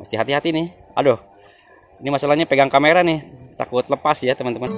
Mesti hati-hati nih. Aduh, ini masalahnya pegang kamera nih, takut lepas ya teman-teman.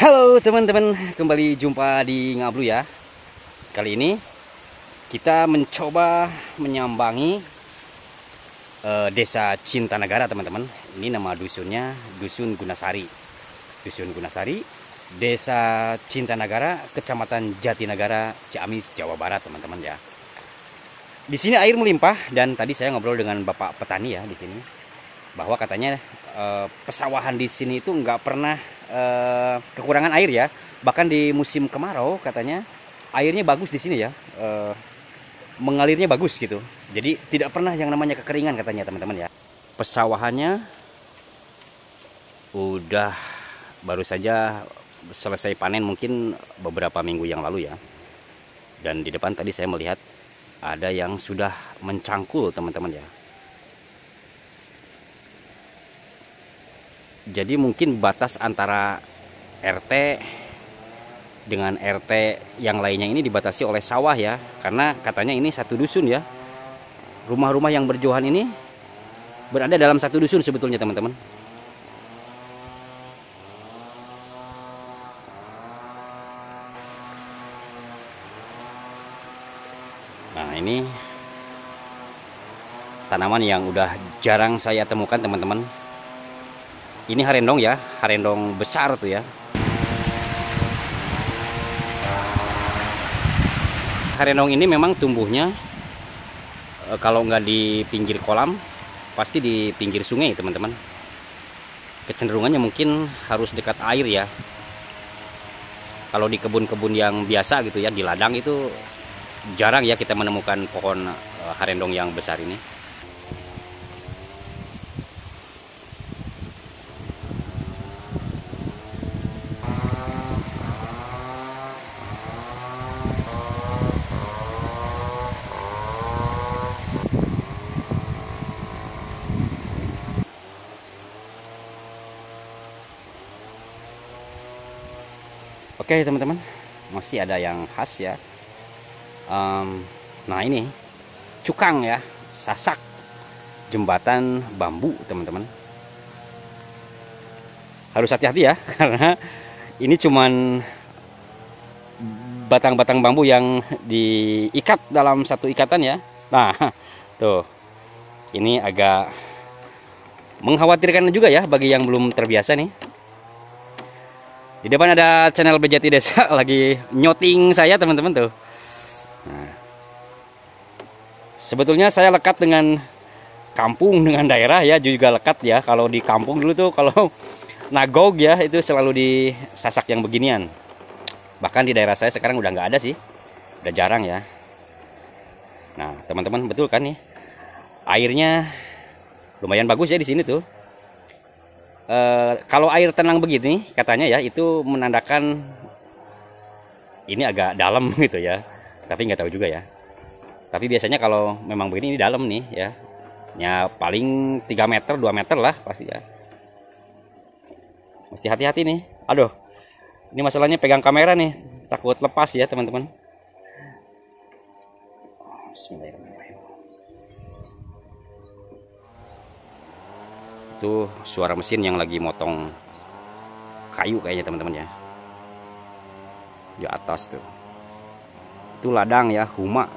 Halo teman-teman, kembali jumpa di Ngablu ya. Kali ini kita mencoba menyambangi desa Cintanagara teman-teman. Ini nama dusunnya Dusun Gunasari. Dusun Gunasari, Desa Cintanagara, Kecamatan Jatinegara, Ciamis, Jawa Barat teman-teman ya. Di sini air melimpah, dan tadi saya ngobrol dengan Bapak petani ya di sini, bahwa katanya pesawahan di sini itu nggak pernah kekurangan air ya. Bahkan di musim kemarau katanya airnya bagus di sini ya, mengalirnya bagus gitu. Jadi tidak pernah yang namanya kekeringan katanya teman-teman ya. Pesawahannya udah baru saja selesai panen mungkin beberapa minggu yang lalu ya. Dan di depan tadi saya melihat ada yang sudah mencangkul teman-teman ya. Jadi mungkin batas antara RT dengan RT yang lainnya ini dibatasi oleh sawah ya. Karena katanya ini satu dusun ya. Rumah-rumah yang berjauhan ini berada dalam satu dusun sebetulnya teman-teman. Nah, ini tanaman yang udah jarang saya temukan teman-teman. Ini harendong ya, harendong besar tuh ya. Harendong ini memang tumbuhnya kalau nggak di pinggir kolam, pasti di pinggir sungai teman-teman. Kecenderungannya mungkin harus dekat air ya. Kalau di kebun-kebun yang biasa gitu ya, di ladang itu jarang ya kita menemukan pohon harendong yang besar ini. Oke teman-teman, masih ada yang khas ya. Nah ini cukang ya, sasak jembatan bambu teman-teman. Harus hati-hati ya karena ini cuman batang-batang bambu yang diikat dalam satu ikatan ya. Nah tuh, ini agak mengkhawatirkan juga ya bagi yang belum terbiasa nih. Di depan ada channel Bejati Desa lagi nyoting saya teman-teman tuh. Nah, sebetulnya saya lekat dengan kampung, dengan daerah ya, juga lekat ya. Kalau di kampung dulu tuh kalau nagog ya itu selalu disasak yang beginian. Bahkan di daerah saya sekarang udah nggak ada sih, udah jarang ya. Nah teman-teman, betul kan nih, airnya lumayan bagus ya di sini tuh. Kalau air tenang begini katanya ya, itu menandakan ini agak dalam gitu ya. Tapi nggak tahu juga ya. Tapi biasanya kalau memang begini ini dalam nih ya. Ya paling 3 meter, 2 meter lah pasti ya. Mesti hati-hati nih. Aduh. Ini masalahnya pegang kamera nih. Takut lepas ya teman-teman. Bismillahirrahmanirrahim. Itu suara mesin yang lagi motong kayu kayaknya teman-teman ya. Di atas tuh. Itu ladang ya, huma.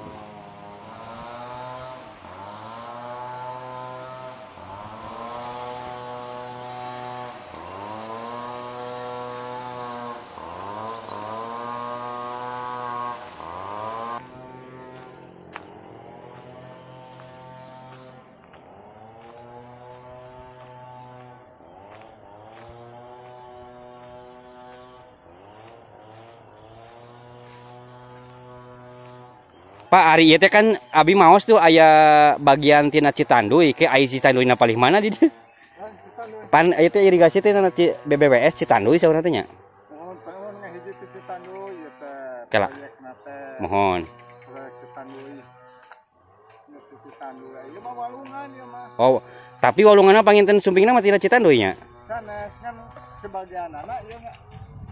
Pak Ari itu kan abi maos tuh ayah bagian tina Citanduy ke air Citanduy na paling mana di dieu? Pan itu irigasi teh nanti BBWS Citanduy saurna teh nya. Mohon ngahiji ti Citanduy ieu teh. Kala. Mohon. Citanduy. Citanduy ieu mah walungan ieu mah. Oh, tapi walunganna panginten sumpingna mah tina Citanduy nya. Sanes kan sebagian anak ieu mah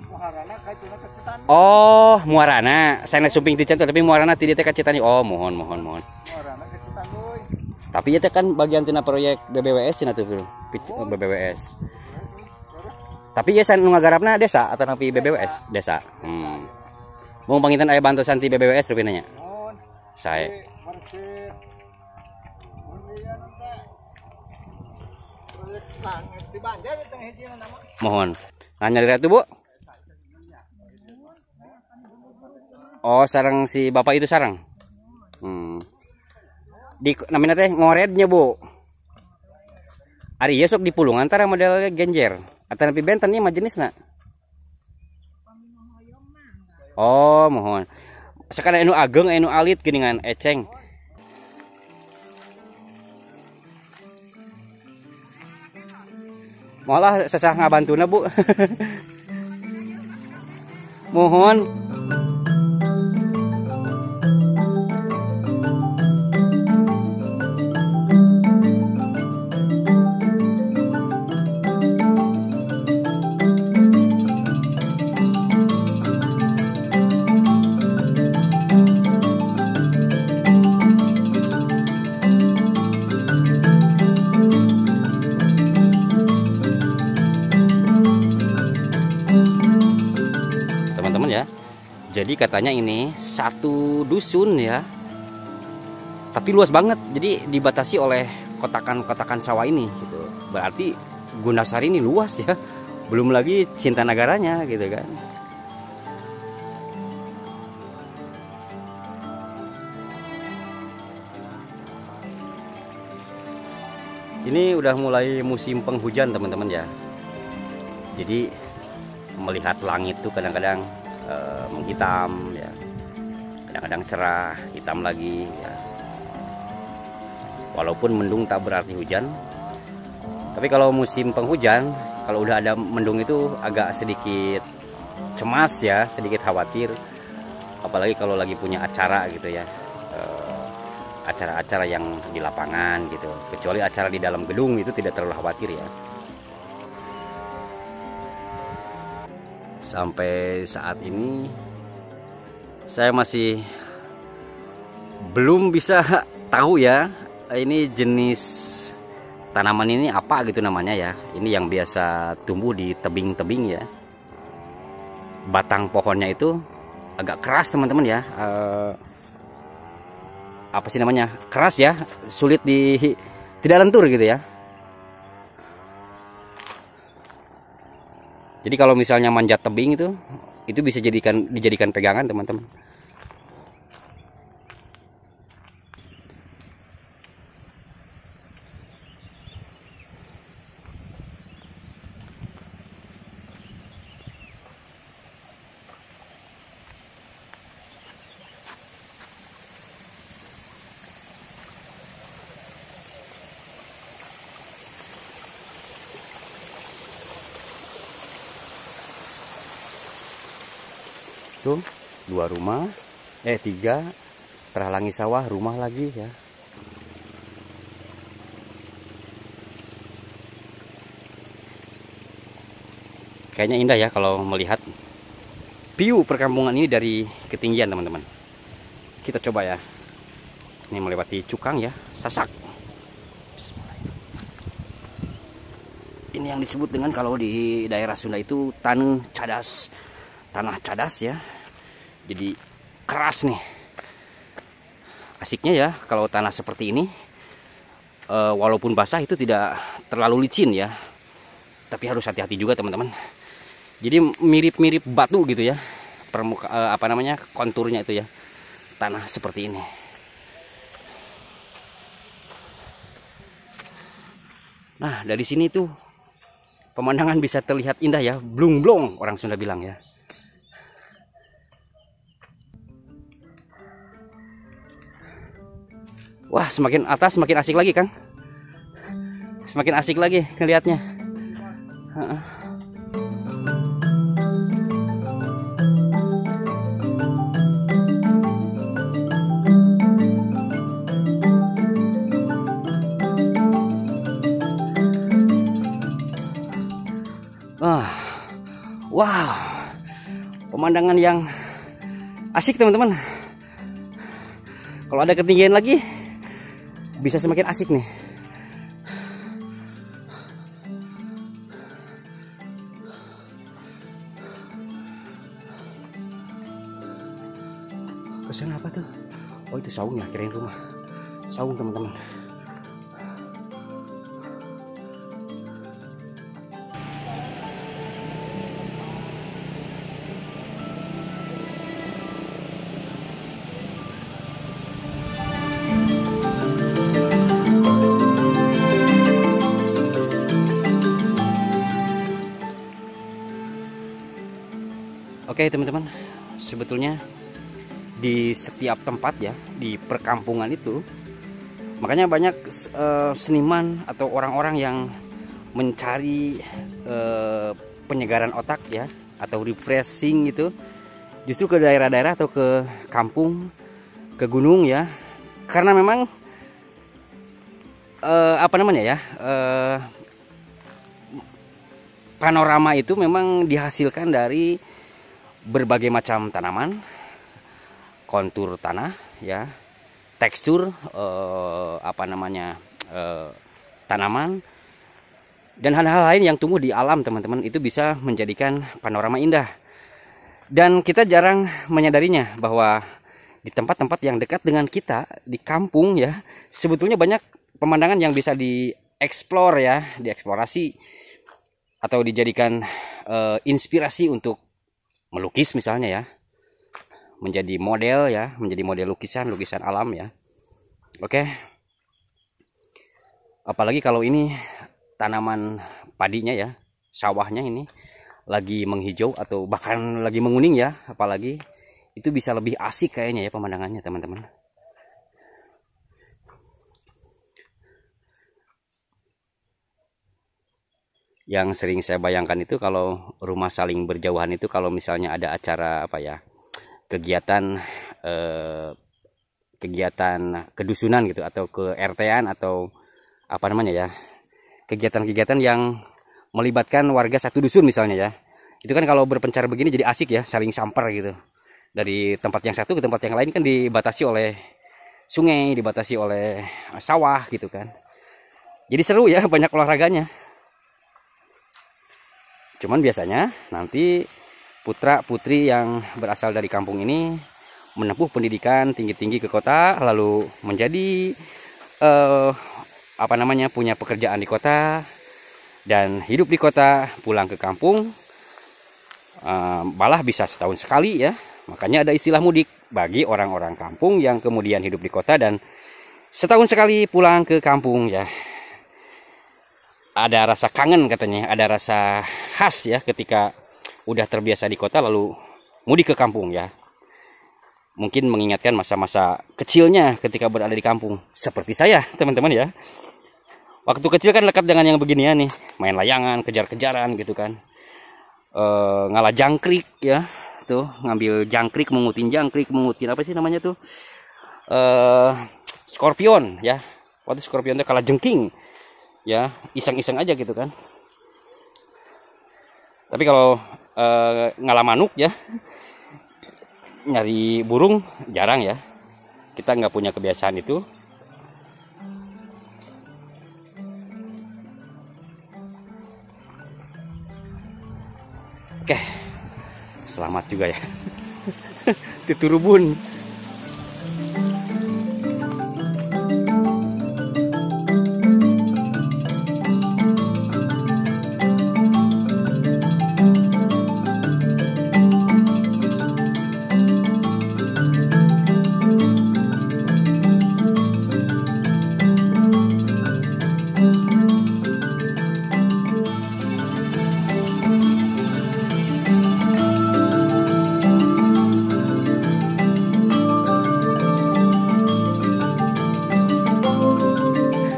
muharana kaituna ke Citanduy. Oh, muarana. Sanes sumping ti Citanduy tapi muarana ti dieu teh ka Citanduy. Oh, mohon. Muharana ke Citanduy. Tapi ieu teh kan bagian tina proyek BBWS cenah tuh, BBWS. Tapi ya san nu ngagarapna desa atau napi BBWS? Desa. Mau panginten aya bantuan ti BBWS rupina nya. Mohon. Sae. Persib. Mun ieu teh proyek langit di Banjar teh hijina nama. Mohon. Nah nyari tuh Bu. Oh sarang si bapak itu sarang. Di namanya teh ngorednya, Bu. Ari ieu sok dipulung antara model genjer. Atau nepi benten ieu mah jenisna. Oh, mohon. Sekarang anu ageng, anu alit geuningan eceng. Malah sesah ngabantuna, Bu. Mohon. Teman-teman ya, jadi katanya ini satu dusun ya, tapi luas banget, jadi dibatasi oleh kotakan-kotakan sawah ini gitu. Berarti Gunasari ini luas ya, belum lagi Cinta Nagaranya gitu kan. Ini udah mulai musim penghujan teman-teman ya, jadi melihat langit tuh kadang-kadang menghitam ya, kadang-kadang cerah, hitam lagi ya. Walaupun mendung tak berarti hujan, tapi kalau musim penghujan, kalau udah ada mendung itu agak sedikit cemas ya, sedikit khawatir, apalagi kalau lagi punya acara gitu ya, acara-acara yang di lapangan gitu. Kecuali acara di dalam gedung itu tidak terlalu khawatir ya. Sampai saat ini saya masih belum bisa tahu ya, ini jenis tanaman ini apa gitu namanya ya. Ini yang biasa tumbuh di tebing-tebing ya. Batang pohonnya itu agak keras teman-teman ya. Apa sih namanya? Keras ya, sulit tidak lentur gitu ya. Jadi kalau misalnya manjat tebing itu bisa dijadikan pegangan teman-teman. Tuh, 2 rumah, 3 terhalangi sawah, rumah lagi ya. Kayaknya indah ya kalau melihat view perkampungan ini dari ketinggian teman-teman. Kita coba ya. Ini melewati cukang ya, sasak. Ini yang disebut dengan kalau di daerah Sunda itu tanah cadas ya. Jadi keras nih. Asiknya ya kalau tanah seperti ini, walaupun basah itu tidak terlalu licin ya, tapi harus hati-hati juga teman-teman. Jadi mirip-mirip batu gitu ya, konturnya itu ya, tanah seperti ini. Nah dari sini tuh pemandangan bisa terlihat indah ya, blung-blung orang Sunda bilang ya. Wah, semakin atas semakin asik lagi kan? Semakin asik lagi ngelihatnya. Wow, pemandangan yang asik teman-teman. Kalau ada ketinggian lagi, bisa semakin asik nih. Kesana apa tuh? Oh itu saungnya, kirain rumah. Saung teman-teman. Oke teman-teman, sebetulnya di setiap tempat ya, di perkampungan itu, makanya banyak seniman atau orang-orang yang mencari penyegaran otak ya, atau refreshing gitu, justru ke daerah-daerah atau ke kampung, ke gunung ya, karena memang panorama itu memang dihasilkan dari berbagai macam tanaman, kontur tanah ya, tekstur tanaman, dan hal-hal lain yang tumbuh di alam teman-teman, itu bisa menjadikan panorama indah. Dan kita jarang menyadarinya bahwa di tempat-tempat yang dekat dengan kita, di kampung ya, sebetulnya banyak pemandangan yang bisa dieksplor ya, dieksplorasi atau dijadikan inspirasi untuk melukis misalnya ya, menjadi model ya, menjadi model lukisan alam ya. Oke. Apalagi kalau ini tanaman padinya ya, sawahnya ini lagi menghijau atau bahkan lagi menguning ya, apalagi itu bisa lebih asik kayaknya ya pemandangannya teman-teman. Yang sering saya bayangkan itu kalau rumah saling berjauhan itu, kalau misalnya ada acara kegiatan kedusunan gitu, atau ke RT-an atau kegiatan-kegiatan yang melibatkan warga satu dusun misalnya ya, itu kan kalau berpencar begini jadi asik ya, saling samper gitu, dari tempat yang satu ke tempat yang lain, kan dibatasi oleh sungai, dibatasi oleh sawah gitu kan, jadi seru ya, banyak olahraganya. Cuman biasanya nanti putra putri yang berasal dari kampung ini menempuh pendidikan tinggi-tinggi ke kota, lalu menjadi punya pekerjaan di kota dan hidup di kota, pulang ke kampung malah bisa setahun sekali ya. Makanya ada istilah mudik bagi orang-orang kampung yang kemudian hidup di kota dan setahun sekali pulang ke kampung ya. Ada rasa kangen katanya, ada rasa khas ya ketika udah terbiasa di kota lalu mudik ke kampung ya. Mungkin mengingatkan masa-masa kecilnya ketika berada di kampung, seperti saya teman-teman ya. Waktu kecil kan lekat dengan yang beginian nih, main layangan, kejar-kejaran gitu kan, ngalah jangkrik ya, tuh ngambil jangkrik, mengutin apa sih namanya tuh, skorpion ya. Waktu skorpion tuh kalah jengking ya, iseng-iseng aja gitu kan. Tapi kalau ngalah manuk ya, nyari burung jarang ya, kita nggak punya kebiasaan itu. Oke, selamat juga ya. Titurubun.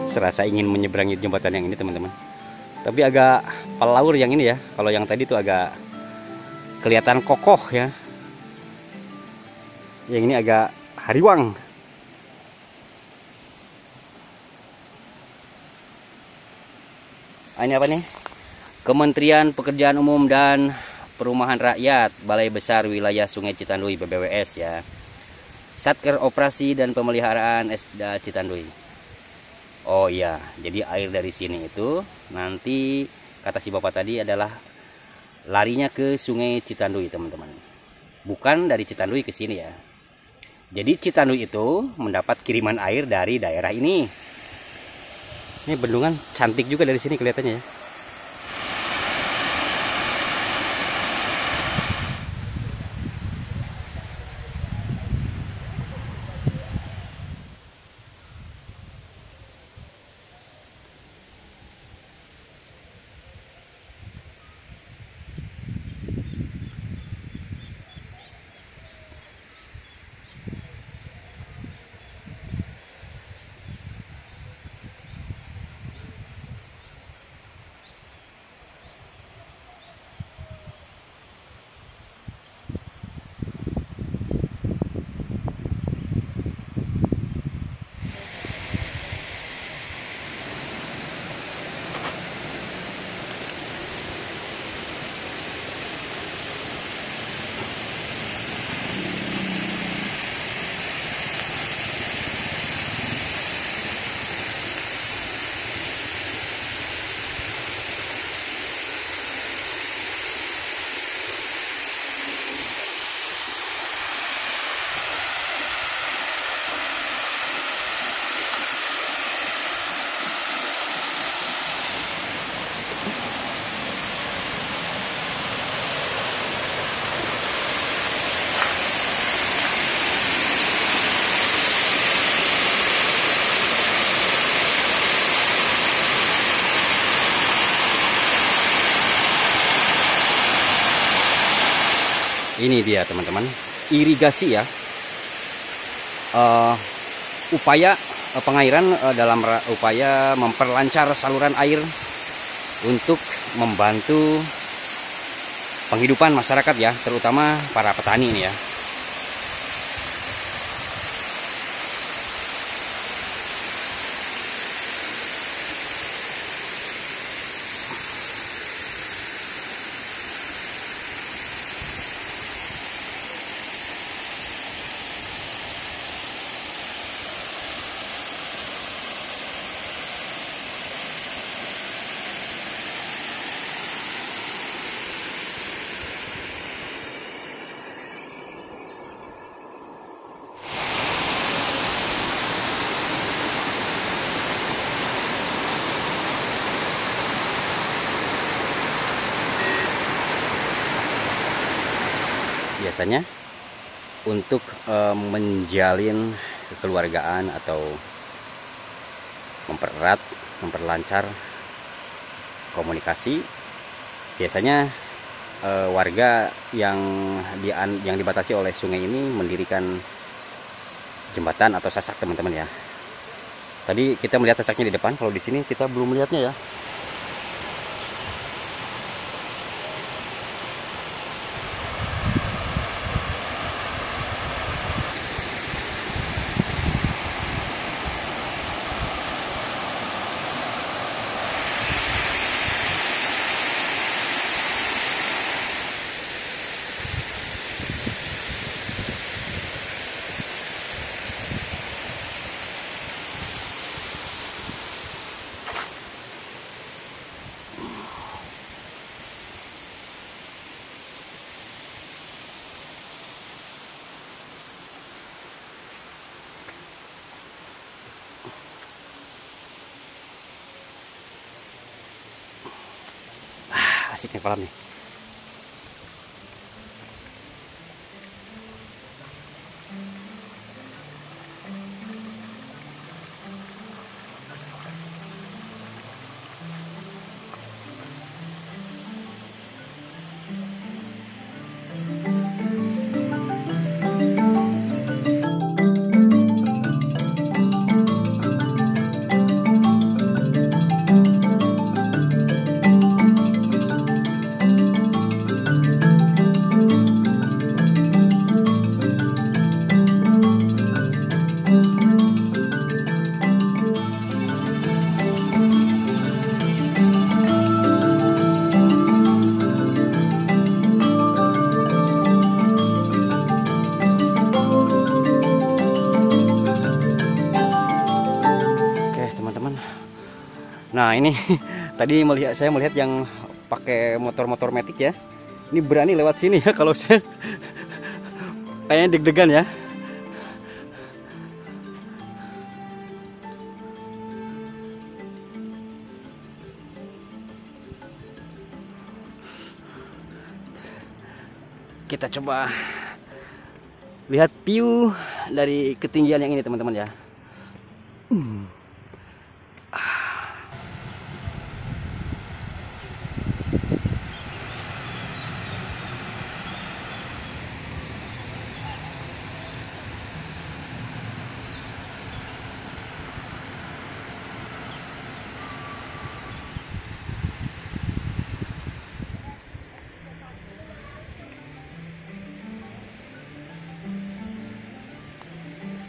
Serasa ingin menyeberangi jembatan yang ini teman-teman, tapi agak pelaur yang ini ya. Kalau yang tadi tuh agak kelihatan kokoh ya, yang ini agak hariwang. Ini apa nih? Kementerian Pekerjaan Umum dan Perumahan Rakyat, Balai Besar Wilayah Sungai Citandui BBWS ya, Satker Operasi dan Pemeliharaan SDA Citandui. Oh iya, jadi air dari sini itu nanti kata si bapak tadi adalah larinya ke Sungai Citandui teman-teman, bukan dari Citandui ke sini ya. Jadi Citandui itu mendapat kiriman air dari daerah ini. Ini bendungan cantik juga dari sini kelihatannya ya. Ini dia teman-teman, irigasi ya. Upaya pengairan dalam upaya memperlancar saluran air untuk membantu penghidupan masyarakat ya, terutama para petani ini ya. Biasanya untuk menjalin kekeluargaan atau mempererat, memperlancar komunikasi, biasanya warga yang dibatasi oleh sungai ini mendirikan jembatan atau sasak teman-teman ya. Tadi kita melihat sasaknya di depan, kalau di sini kita belum melihatnya ya. Asik nih kolam nih. Nah ini tadi saya melihat yang pakai motor-motor metik ya. Ini berani lewat sini ya, kalau saya kayaknya deg-degan ya. Kita coba lihat view dari ketinggian yang ini teman-teman ya.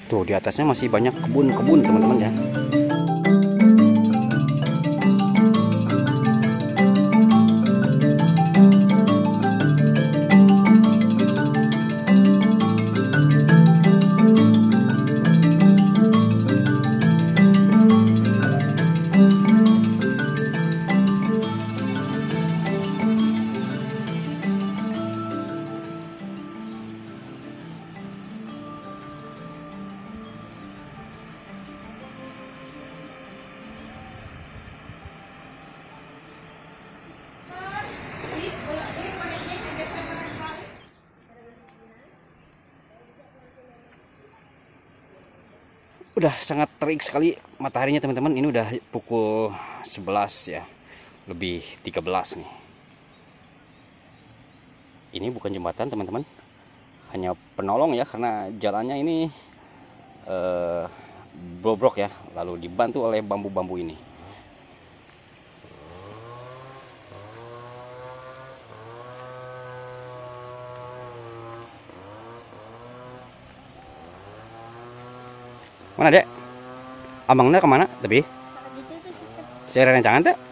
Tuh di atasnya masih banyak kebun-kebun teman-teman ya. Udah sangat terik sekali mataharinya teman-teman. Ini udah pukul 11 ya, lebih 13 nih. Ini bukan jembatan teman-teman, hanya penolong ya, karena jalannya ini bobrok ya, lalu dibantu oleh bambu-bambu ini. Mana dek? Abangnya kemana? Tapi saya rencangan tuh.